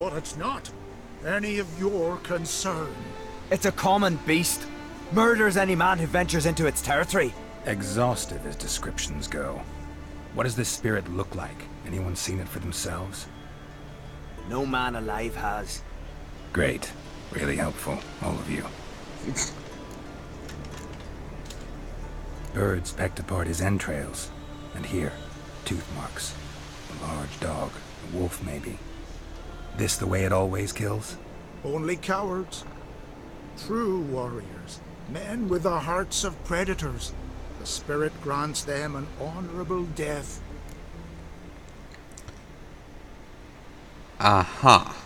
But it's not any of your concern. It's a common beast. Murders any man who ventures into its territory. Exhaustive as descriptions go. What does this spirit look like? Anyone seen it for themselves? No man alive has. Great. Really helpful, all of you. Birds pecked apart his entrails. And here, tooth marks. A large dog, a wolf maybe. This the way it always kills? Only cowards. True warriors. Men with the hearts of predators. The spirit grants them an honorable death. Aha.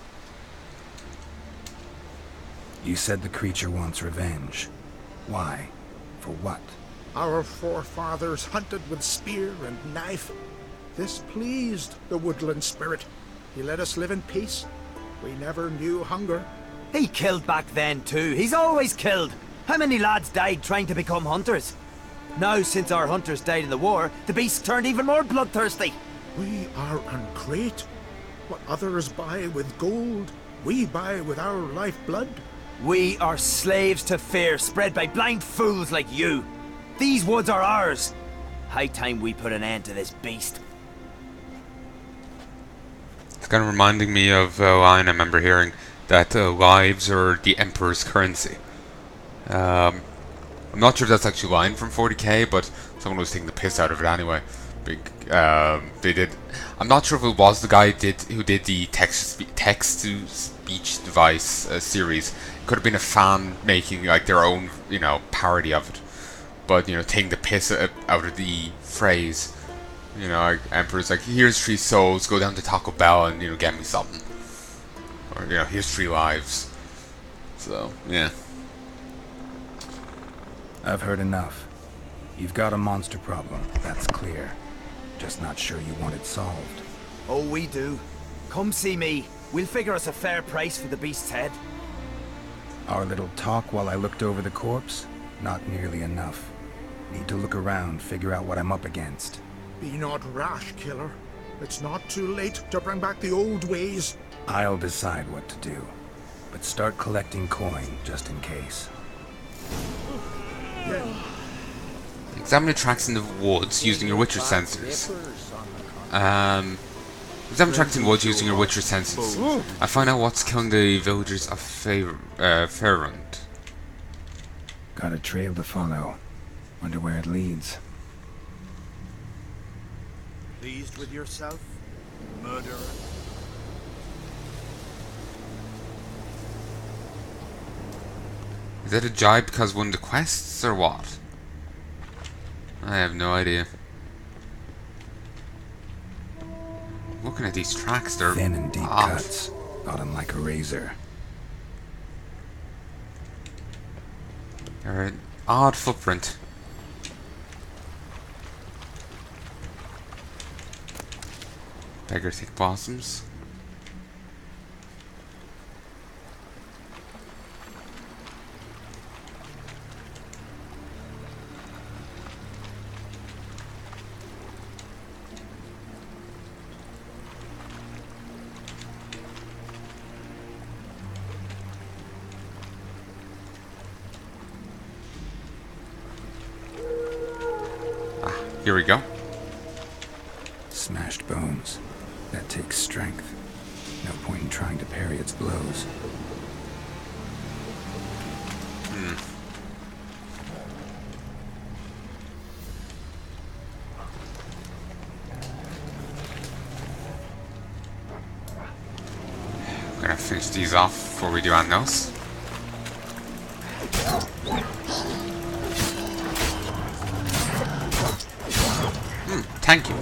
You said the creature wants revenge. Why? For what? Our forefathers hunted with spear and knife. This pleased the woodland spirit. He let us live in peace. We never knew hunger. He killed back then too. He's always killed. How many lads died trying to become hunters? Now, since our hunters died in the war, the beast turned even more bloodthirsty. We are ungreat. What others buy with gold, we buy with our lifeblood. We are slaves to fear spread by blind fools like you. These woods are ours. High time we put an end to this beast. It's kind of reminding me of a line I remember hearing, that lives are the Emperor's currency. I'm not sure if that's actually a line from 40k, but someone was taking the piss out of it anyway. They did. I'm not sure if it was the guy who did the text-to-speech device series. It could have been a fan making like their own, parody of it. But taking the piss out of the phrase. Like Emperor's like, here's 3 souls, go down to Taco Bell and get me something. Or here's 3 lives. So yeah. I've heard enough. You've got a monster problem, that's clear. Just not sure you want it solved. Oh, we do. Come see me. We'll figure us a fair price for the beast's head. Our little talk while I looked over the corpse? Not nearly enough. Need to look around, figure out what I'm up against. Be not rash, killer. It's not too late to bring back the old ways. I'll decide what to do. But start collecting coin, just in case. Examine the tracks in the woods using your Witcher sensors. Examine tracks in the woods using your Witcher sensors. I find out what's killing the villagers of Faerund. Got a trail to follow. Wonder where it leads. Pleased with yourself, murderer? Is that a jibe because one of the quests, or what? I have no idea. Looking at these tracks, they're thin and deep odd. cuts. Got them like a razor. They're an odd footprint. Beggar thick blossoms. Here we go. Smashed bones. That takes strength. No point in trying to parry its blows. I'm gonna finish these off before we do anything else. Thank you.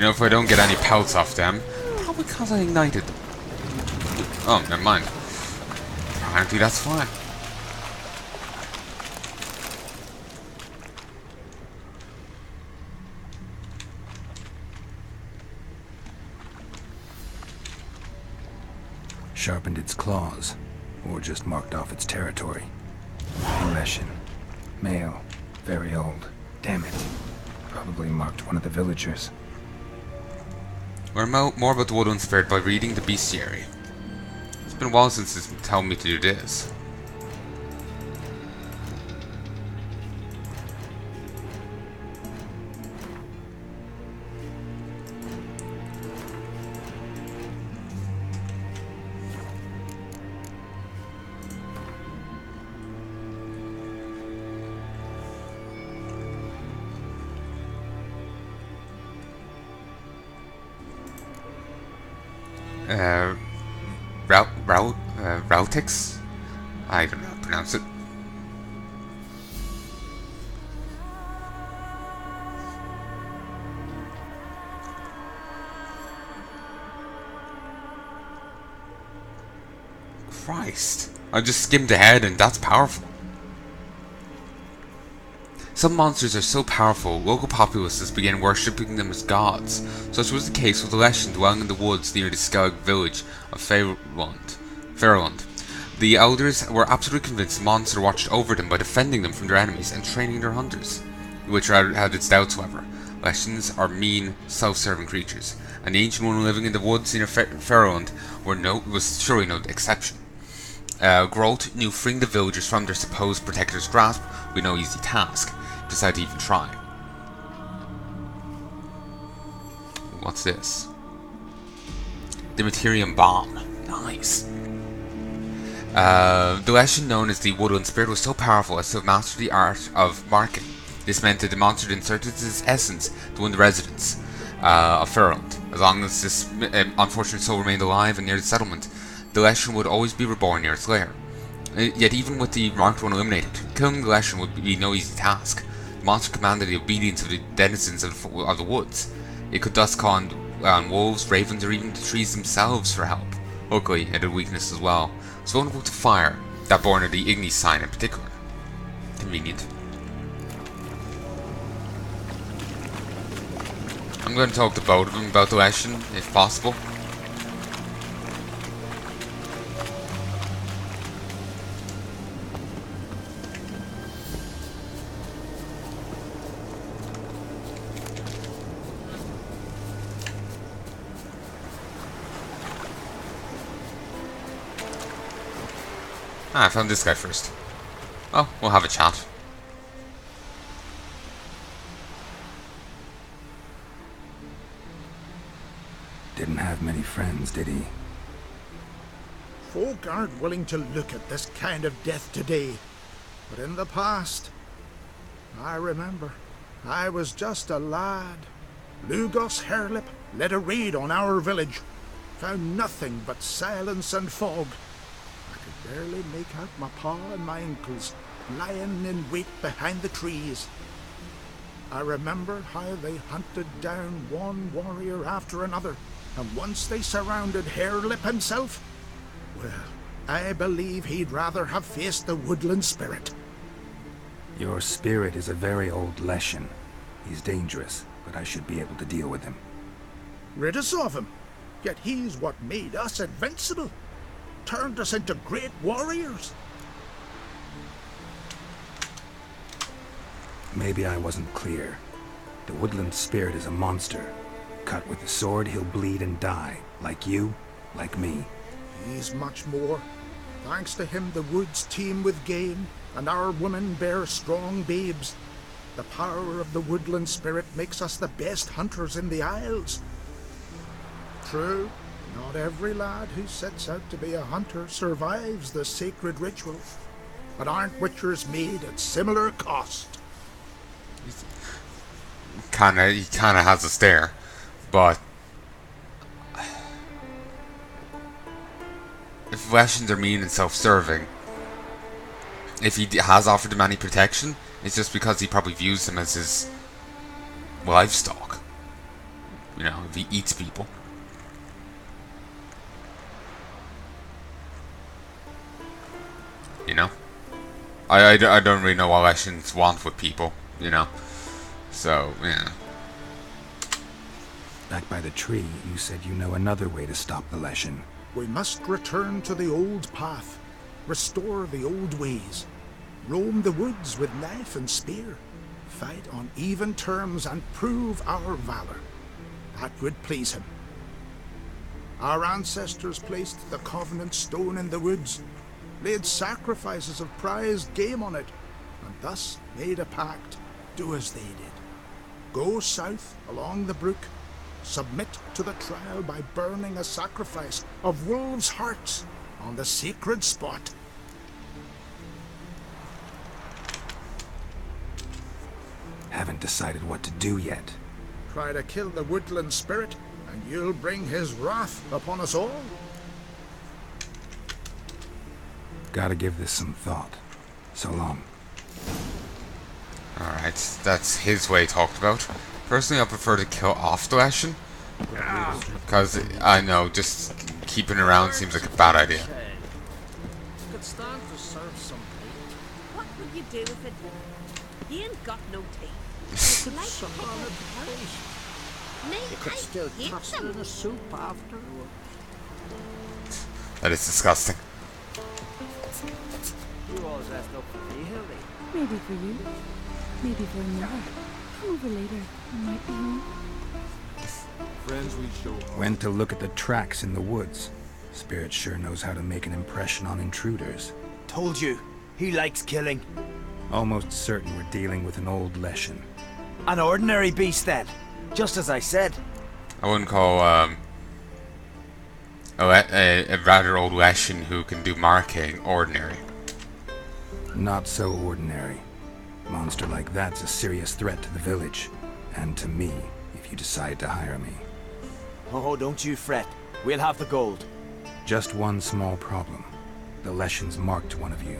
If I don't get any pelts off them, probably because I ignited them. Oh, never mind. Apparently that's fine. Sharpened its claws, or just marked off its territory. Leshen. Male. Very old. Damn it. Probably marked one of the villagers. Learn more about the Woodland Spirit by reading the Bestiary. It's been a while since it's telling me to do this. Routix? I don't know how to pronounce it. Christ. I just skimmed ahead and that's powerful. Some monsters are so powerful, local populaces began worshipping them as gods. Such was the case with the Leshen dwelling in the woods near the Skellig village of Fairland. The elders were absolutely convinced the monster watched over them by defending them from their enemies and training their hunters. Which had its doubts, however. Leshens are mean, self-serving creatures, and the ancient one living in the woods near Fairland was surely no exception. Grolt knew freeing the villagers from their supposed protector's grasp would be no easy task. Decided to even try. What's this? The Materium Bomb. Nice. The Leshen known as the Woodland Spirit was so powerful as to have mastered the art of marking. This meant that the monster inserted its essence to win the residents of Fairland. As long as this unfortunate soul remained alive and near the settlement, the Leshen would always be reborn near its lair. Yet even with the marked one eliminated, killing the Leshen would be no easy task. The monster commanded the obedience of the denizens of the woods. It could thus call on wolves, ravens, or even the trees themselves for help. Luckily, it had a weakness as well. It's vulnerable to fire, that born of the Ignis sign in particular. Convenient. I'm going to talk to both of them about the Leshen, if possible. I found this guy first. Oh, we'll have a chat. Didn't have many friends, did he? Folk aren't willing to look at this kind of death today. But in the past, I remember, I was just a lad. Lugos Hairlip led a raid on our village. Found nothing but silence and fog. Barely make out my pa and my ankles lying in wait behind the trees. I remember how they hunted down one warrior after another, and once they surrounded Hairlip himself, well, I believe he'd rather have faced the Woodland Spirit. Your spirit is a very old Leshen. He's dangerous, but I should be able to deal with him. Rid us of him, yet he's what made us invincible. Turned us into great warriors. Maybe I wasn't clear. The Woodland Spirit is a monster. Cut with a sword, he'll bleed and die. Like you, like me. He's much more. Thanks to him, the woods teem with game, and our women bear strong babes. The power of the Woodland Spirit makes us the best hunters in the Isles. True. Not every lad who sets out to be a hunter survives the sacred ritual, but aren't witchers made at similar cost? He kinda has a stare, but if Leshens are mean and self-serving, if he has offered them any protection, it's just because he probably views them as his livestock. You know, if he eats people. You know? I don't really know what Leshens want with people, you know? So, yeah. Back by the tree, you said you know another way to stop the Leshen. We must return to the old path, restore the old ways, roam the woods with knife and spear, fight on even terms and prove our valor. That would please him. Our ancestors placed the Covenant Stone in the woods, laid sacrifices of prized game on it, and thus made a pact. Do as they did. Go south along the brook, submit to the trial by burning a sacrifice of wolves' hearts on the sacred spot. Haven't decided what to do yet. Try to kill the woodland spirit, and you'll bring his wrath upon us all. Gotta give this some thought. So long. Alright, that's his way talked about. Personally, I prefer to kill off the Leshen. Because, I know, just keeping around seems like a bad idea. Could stand to serve some tea. What would you do with it? You ain't got no teeth. Could suck on it twice. Me, You could still toss it in a soup afterwards. That is disgusting. You all dressed up for me, Hildy. Maybe for you. Maybe for another. Come over later. I might be home. Friends we show. Went to look at the tracks in the woods. Spirit sure knows how to make an impression on intruders. Told you, he likes killing. Almost certain we're dealing with an old Leshen. An ordinary beast then, just as I said. I wouldn't call a rather old Leshen who can do marking ordinary. Not so ordinary. Monster like that's a serious threat to the village. And to me, if you decide to hire me. Oh, don't you fret. We'll have the gold. Just one small problem. The Leshen's marked one of you.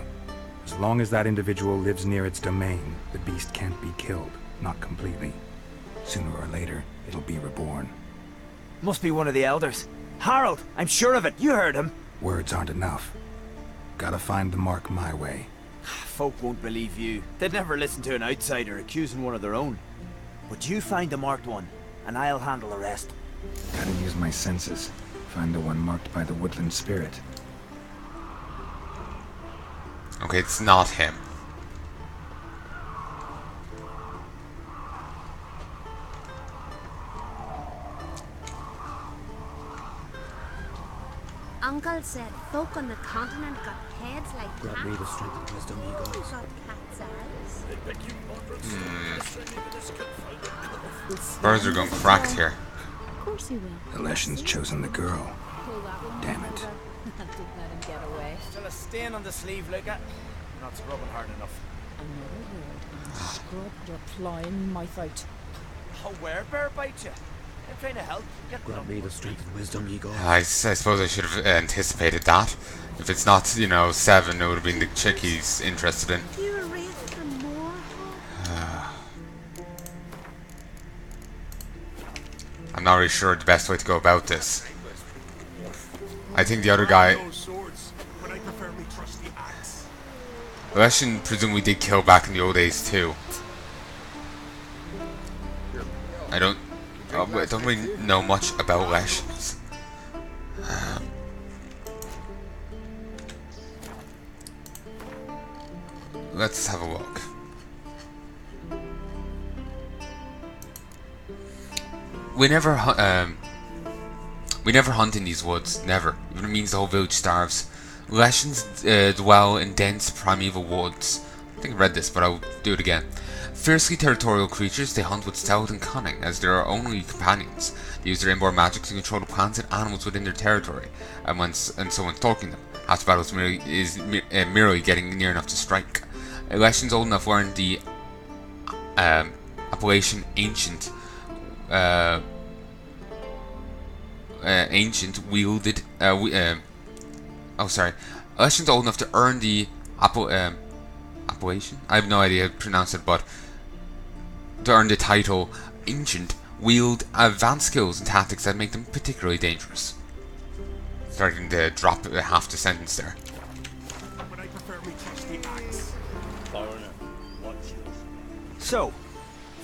As long as that individual lives near its domain, the beast can't be killed. Not completely. Sooner or later, it'll be reborn. Must be one of the elders. Harold, I'm sure of it. You heard him. Words aren't enough. Gotta find the mark my way. Folk won't believe you. They'd never listen to an outsider accusing one of their own. But you find the marked one, and I'll handle the rest. Gotta use my senses. Find the one marked by the woodland spirit. Okay, it's not him. Uncle said folk on the continent got heads like cats. Grant me the strength and wisdom you Who guys. got cat's eyes? Birds are going cracked here. Of course he will. The Leshen's chosen the girl. Damn it. Didn't let him get away. Still a stain on the sleeve, Luca. Not scrubbing hard enough. Another word and I'll scrub your clawing mouth out. Oh, where bear bite you? I'm trying to help. Get Grant me the strength and wisdom you guys. I suppose I should have anticipated that. If it's not, 7, it would have been the chick he's interested in. You were raised for more hope. I'm not really sure the best way to go about this. I think the other guy... Leshen presumably did kill back in the old days too. I don't really know much about Leshens. Let's have a look. We never hunt in these woods. Never. Even it means the whole village starves. Leshens dwell in dense primeval woods. I think I read this, but I'll do it again. Fiercely territorial creatures, they hunt with stealth and cunning, as their only companions. They use their inborn magic to control the plants and animals within their territory, and so when stalking them. Half the battle is merely getting near enough to strike. Leshens old enough weren't the Appalachian ancient wielded Leshens old enough to earn the appellation? I have no idea how to pronounce it, but to earn the title ancient wield advanced skills and tactics that make them particularly dangerous. Starting to drop half the sentence there. But I prefer me trusty axe. Foreigner, what's yours? So,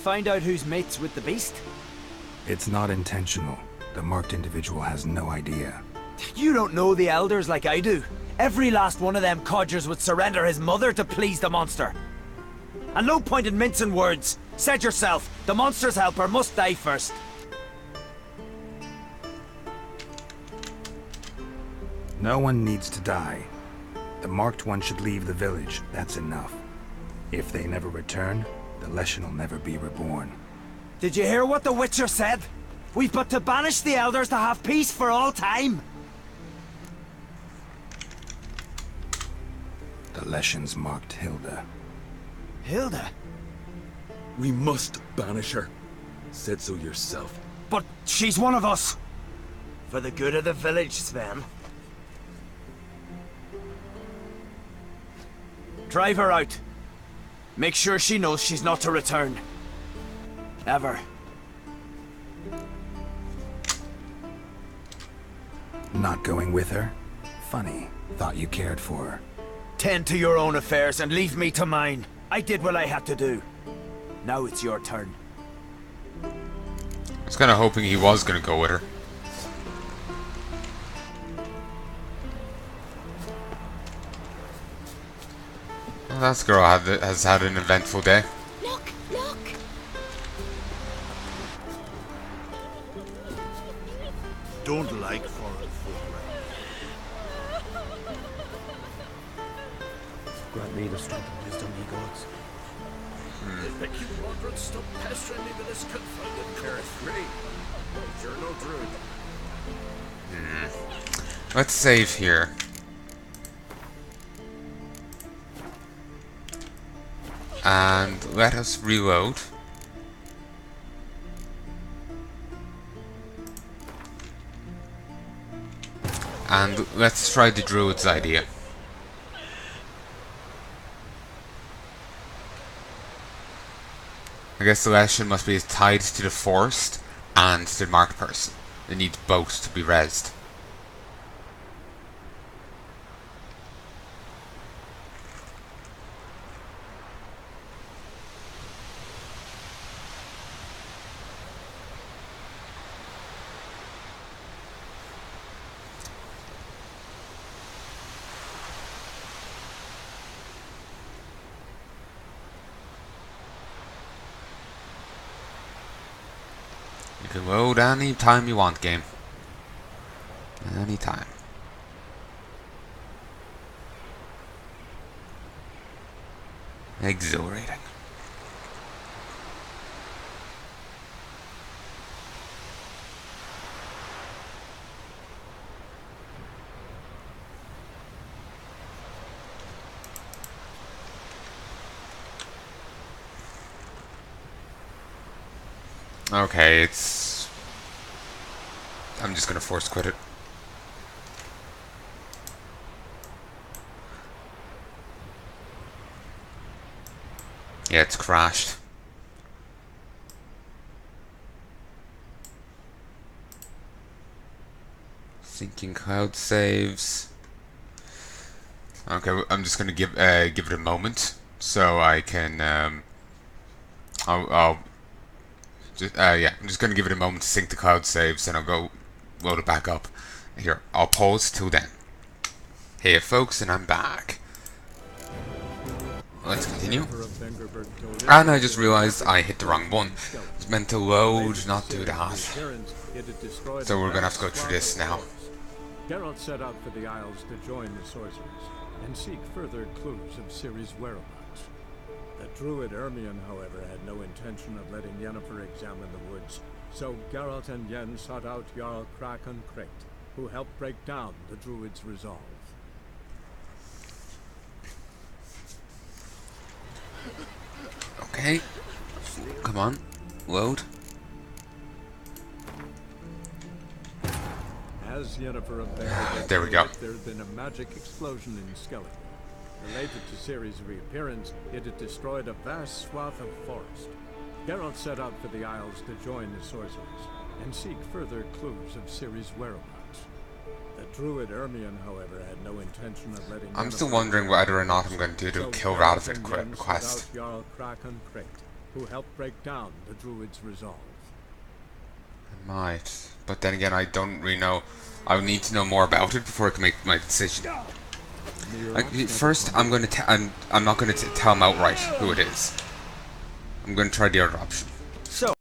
find out who's mates with the beast? It's not intentional. The marked individual has no idea. You don't know the elders like I do. Every last one of them codgers would surrender his mother to please the monster. And no point in mincing words. Said yourself, the monster's helper must die first. No one needs to die. The marked one should leave the village, that's enough. If they never return, the Leshen will never be reborn. Did you hear what the Witcher said? We've but to banish the elders to have peace for all time. The Leshen's marked Hilda. Hilda? We must banish her. Said so yourself. But she's one of us. For the good of the village, Sven. Drive her out. Make sure she knows she's not to return. Ever. Not going with her? Funny. Thought you cared for her. Tend to your own affairs and leave me to mine. I did what I had to do. Now it's your turn. I was kind of hoping he was going to go with her. Well, that girl has had an eventful day. Look, look! Don't like foreign folk. Grant me the strength and wisdom, ye gods. Think you wandering, stop pestering me with this confounded curse. Free. You're no druid. Let's save here. And let us reload. And let's try the druid's idea. I guess the Leshen must be tied to the forest and to the marked person. It needs both to be rezzed. You can load any time you want, game. Anytime. Exhilarating. Okay, I'm just gonna force quit it. Yeah, it's crashed. Syncing cloud saves. Okay, I'm just gonna give it a moment so I can I'll yeah, I'm just gonna give it a moment to sync the cloud saves, and I'll go load it back up. Here, I'll pause till then. Hey folks, and I'm back. Let's continue. And I just realized I hit the wrong one. It's meant to load, not do that. So we're gonna have to go through this now. Geralt set out for the Isles to join the sorcerers and seek further clues of Ciri's whereabouts. The druid Ermion, however, had no intention of letting Yennefer examine the woods, so Geralt and Yen sought out Jarl Kraken Crate, who helped break down the druid's resolve. Okay. Come on. Load. As Yennefer of There we go. There had been a magic explosion in Skellige. Related to Ciri's reappearance, it had destroyed a vast swath of forest. Geralt set out for the Isles to join the sorcerers and seek further clues of Ciri's whereabouts. The druid Ermion, however, had no intention of letting. I'm still wondering whether or not I'm going to do the kill Radovid quest. Jarl Kraken Crate, who helped break down the druid's resolve. I might, but then again, I don't really know. I would need to know more about it before I can make my decision. First, I'm not going to tell him outright who it is. I'm going to try the other option.